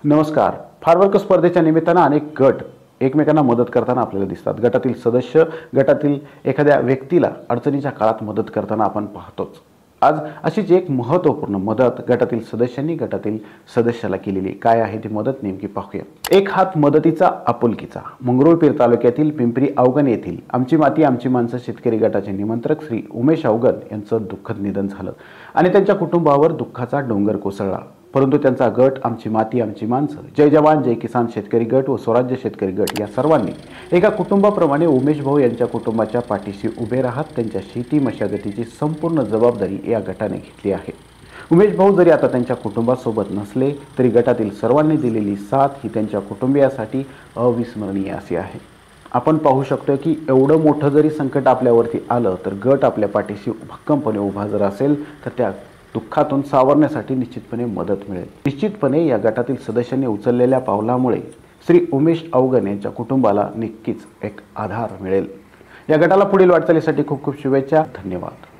नमस्कार. फारवर्क स्पर्धेच्या निमित्तानं अनेक गट एकमेकांना मदत करताना आपल्याला दिसतात. गटातील सदस्य गटातील एखाद्या व्यक्तीला अडचणीच्या काळात मदत करताना आपण पाहतोच. आज अशीच एक महत्त्वपूर्ण मदत गटातील सदस्यांनी गटातील सदस्याला केलेली. काय आहे ती मदत नेमकी पाहूया. एक हात मदतीचा आपुलकीचा. मंगरुळपीर तालुक्यातील पिंपरी अवगण येथील आमची माती आमची माणसं शेतकरी गटाचे निमंत्रक श्री उमेश अवगण यांचं दुःखद निधन झालं आणि त्यांच्या कुटुंबावर दुःखाचा डोंगर कोसळला. परंतु त्यांचा गट आमची माती आमची माणसं, जय जवान जय किसान शेतकरी गट व स्वराज्य शेतकरी गट या सर्वांनी एका कुटुंबाप्रमाणे उमेश भाऊ यांच्या कुटुंबाच्या पाठीशी उभे राहत त्यांच्या शेती मशागतीची संपूर्ण जबाबदारी या गटाने घेतली आहे. उमेश भाऊ जरी आता त्यांच्या कुटुंबासोबत नसले तरी गटातील सर्वांनी दिलेली साथ ही त्यांच्या कुटुंबियासाठी अविस्मरणीय अशी आहे. आपण पाहू शकतो की एवढं मोठं जरी संकट आपल्यावरती आलं तर गट आपल्या पाठीशी भक्कमपणे उभा जर असेल तर त्या दुःखातून सावरण्यासाठी निश्चितपणे मदत मिळेल. निश्चितपणे या गटातील सदस्यांनी उचललेल्या पावलामुळे श्री उमेश अवगण यांच्या कुटुंबाला नक्कीच एक आधार मिळेल. या गटाला पुढील वाटचालीसाठी खूप खूप शुभेच्छा. धन्यवाद.